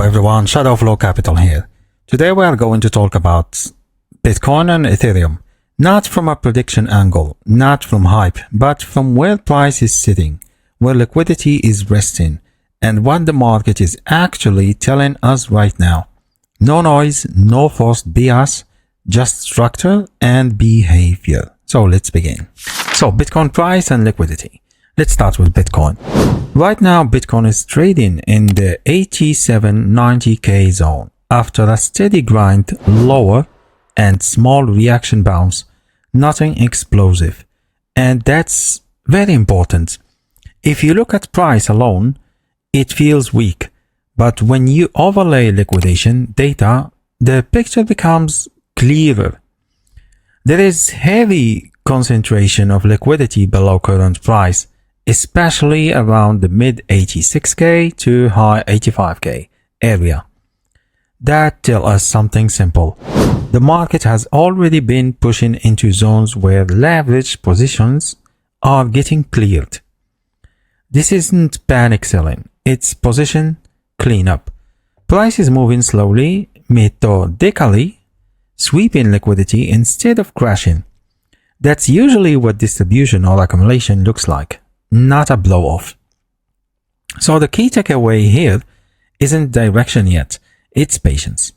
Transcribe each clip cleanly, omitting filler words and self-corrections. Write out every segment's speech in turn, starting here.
Hello everyone, ShadowFlow Capital here. Today we are going to talk about Bitcoin and Ethereum, not from a prediction angle, not from hype, but from where price is sitting, where liquidity is resting, and what the market is actually telling us right now. No noise, no forced BS, just structure and behavior. So let's begin. So Bitcoin price and liquidity. Let's start with Bitcoin. Right now, Bitcoin is trading in the 87-90k zone after a steady grind lower and small reaction bounce, nothing explosive. And that's very important. If you look at price alone, it feels weak. But when you overlay liquidation data, the picture becomes clearer. There is heavy concentration of liquidity below current price, especially around the mid 86k to high 85k area. That tells us something simple. The market has already been pushing into zones where leverage positions are getting cleared. This isn't panic selling, it's position cleanup. Price is moving slowly, methodically, sweeping liquidity instead of crashing. That's usually what distribution or accumulation looks like, not a blow-off. So the key takeaway here isn't direction yet, it's patience.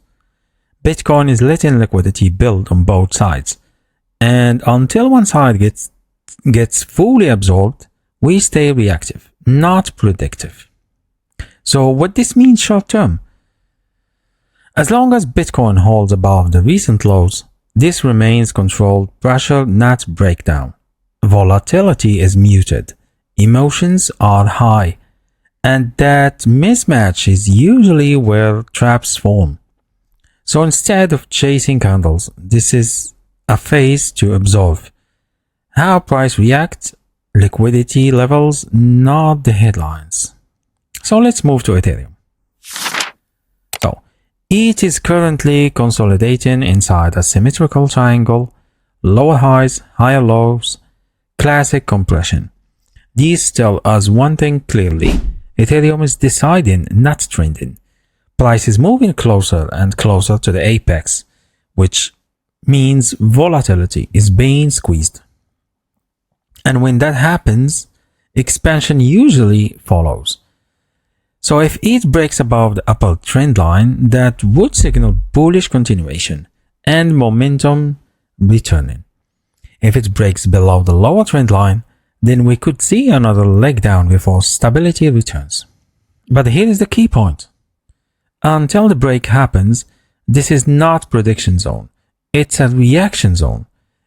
Bitcoin is letting liquidity build on both sides, and until one side gets fully absorbed, we stay reactive, not predictive. So what this means short term? As long as Bitcoin holds above the recent lows, this remains controlled pressure, not breakdown. Volatility is muted. Emotions are high, and that mismatch is usually where traps form. So instead of chasing candles, this is a phase to observe how price reacts, liquidity levels, not the headlines. So let's move to Ethereum. So ETH is currently consolidating inside a symmetrical triangle, lower highs, higher lows, classic compression. These tell us one thing clearly. Ethereum is deciding, not trending. Price is moving closer and closer to the apex, which means volatility is being squeezed. And when that happens, expansion usually follows. So if ETH breaks above the upper trend line, that would signal bullish continuation and momentum returning. If it breaks below the lower trend line, then we could see another leg down before stability returns. But here is the key point. Until the break happens, this is not prediction zone. It's a reaction zone.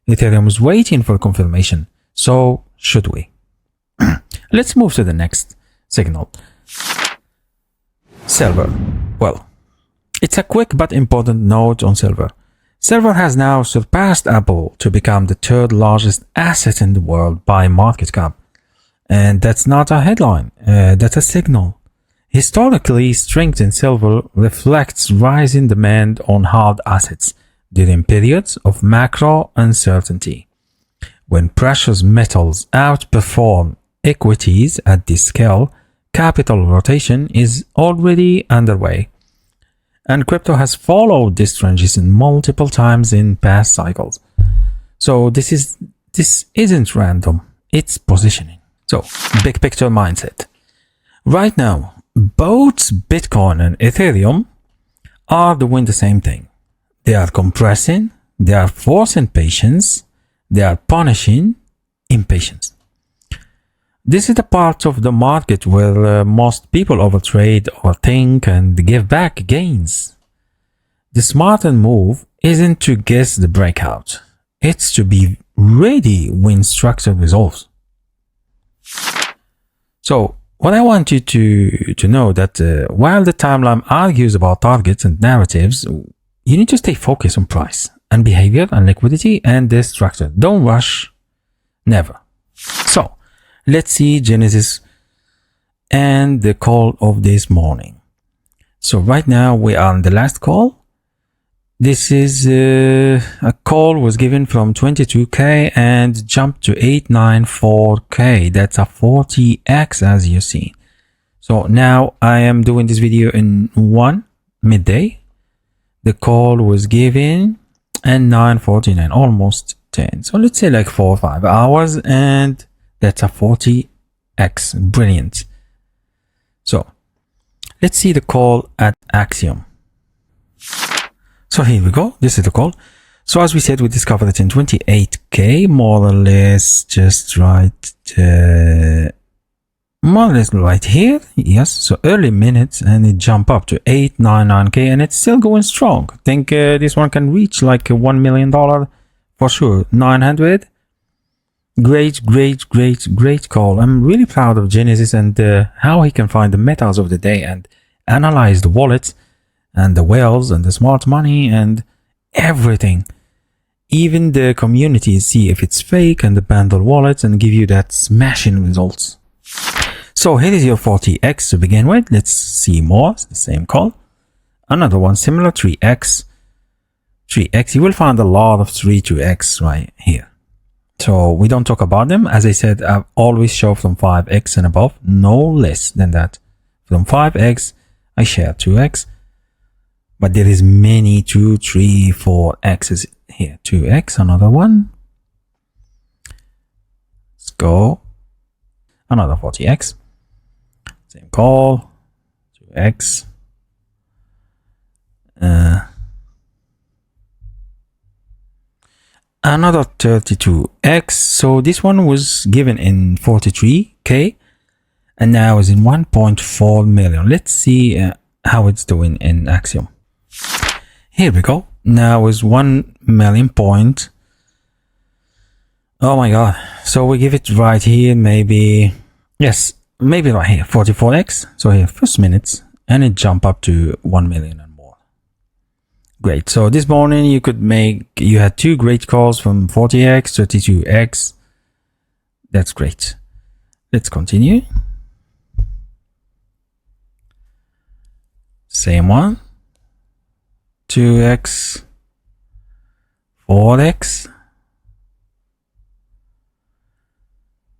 Ethereum is waiting for confirmation. So should we? Let's move to the next signal. Silver. Well, it's a quick but important note on silver. Silver has now surpassed Apple to become the third largest asset in the world by market cap. And that's not a headline, that's a signal. Historically, strength in silver reflects rising demand on hard assets during periods of macro uncertainty. When precious metals outperform equities at this scale, capital rotation is already underway. And crypto has followed this transition multiple times in past cycles. So this isn't random, it's positioning. So big picture mindset. Right now, both Bitcoin and Ethereum are doing the same thing. They are compressing, they are forcing patience, they are punishing impatience. This is the part of the market where most people overtrade, overthink, and give back gains. The smarter move isn't to guess the breakout. It's to be ready when structure resolves. So, what I want you to know that while the timeline argues about targets and narratives, you need to stay focused on price and behavior and liquidity and the structure. Don't rush. Never. So, let's see Genesis and the call of this morning. So right now we are on the last call. This is a call was given from 22k and jumped to 894k. That's a 40x as you see. So now I am doing this video in one midday. The call was given at 9:49, almost 10. So let's say like 4 or 5 hours, and that's a 40x. Brilliant. So let's see the call at Axiom. So here we go. This is the call. So as we said, we discovered it in 28k, more or less, just right, more or less right here. Yes, so early minutes, and it jumped up to 899k, and it's still going strong. I think this one can reach like $1 million for sure. 900. Great call. I'm really proud of Genesis and how he can find the metas of the day and analyze the wallets and the whales and the smart money and everything. Even the community see if it's fake and the bundle wallets and give you that smashing results. So here is your 40x to begin with. Let's see more. It's the same call. Another one similar, 3x. You will find a lot of 3 to x right here. So we don't talk about them. As I said, I always show from 5x and above, no less than that. From 5x, I share 2x. But there is many 2, 3, 4 x's here. 2x, another one. Let's go. Another 40x. Same call. 2x. Another 32x. So this one was given in 43k and now is in 1.4 million. Let's see how it's doing in Axiom. Here we go. Now is 1 million point. Oh my god. So we give it right here, maybe, yes, maybe right here, 44x. So here, first minutes, and it jump up to 1 million and more. Great. So this morning you had 2 great calls from 40x, 32x. That's great. Let's continue. Same one. 2x, 4x.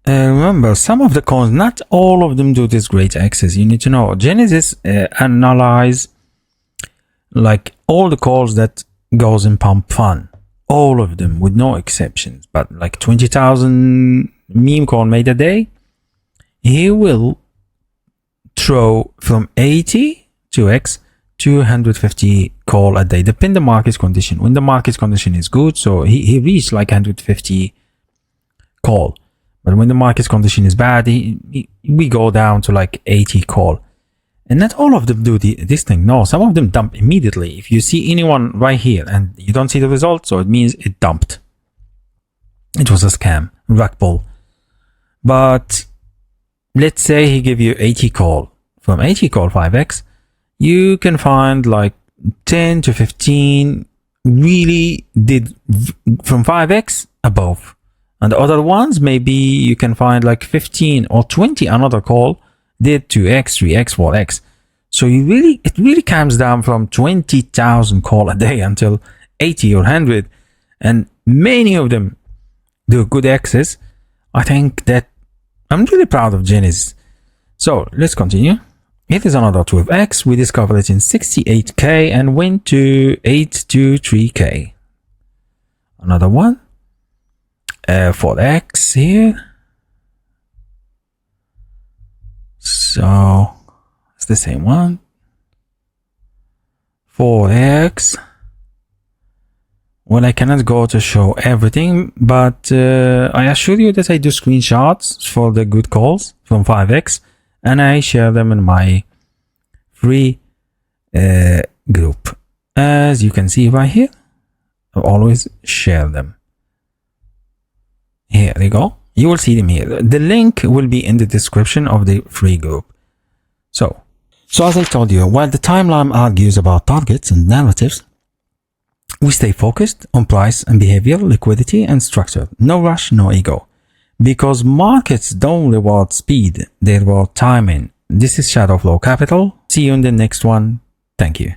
Remember, some of the coins, not all of them do this great access. You need to know. Genesis analyze like all the calls that goes in pump fund, all of them with no exceptions. But like 20,000 meme coin made a day, he will throw from 80 to x 250 call a day, depend the market condition. When the market condition is good, so he reached like 150 call, but when the market condition is bad, we go down to like 80 call. And not all of them do this thing. No, some of them dump immediately. If you see anyone right here and you don't see the result, so it means it dumped. It was a scam, rug pull. But let's say he give you 80 call. From 80 call 5x, you can find like 10 to 15 really did from 5x above. And the other ones, maybe you can find like 15 or 20 another call did 2x, 3x, 4x. So it really comes down from 20,000 call a day until 80 or 100. And many of them do good access. I think that I'm really proud of Genesis. So let's continue. It is another 12x. We discovered it in 68k and went to 823k. Another one. 4x here. So it's the same one. 4x. Well, I cannot go to show everything, but I assure you that I do screenshots for the good calls from 5x. And I share them in my free group. As you can see right here, I always share them. Here you go. You will see them here. The link will be in the description of the free group. So as I told you, while the timeline argues about targets and narratives, we stay focused on price and behavior, liquidity and structure. No rush, no ego. Because markets don't reward speed, they reward timing. This is ShadowFlow Capital. See you in the next one. Thank you.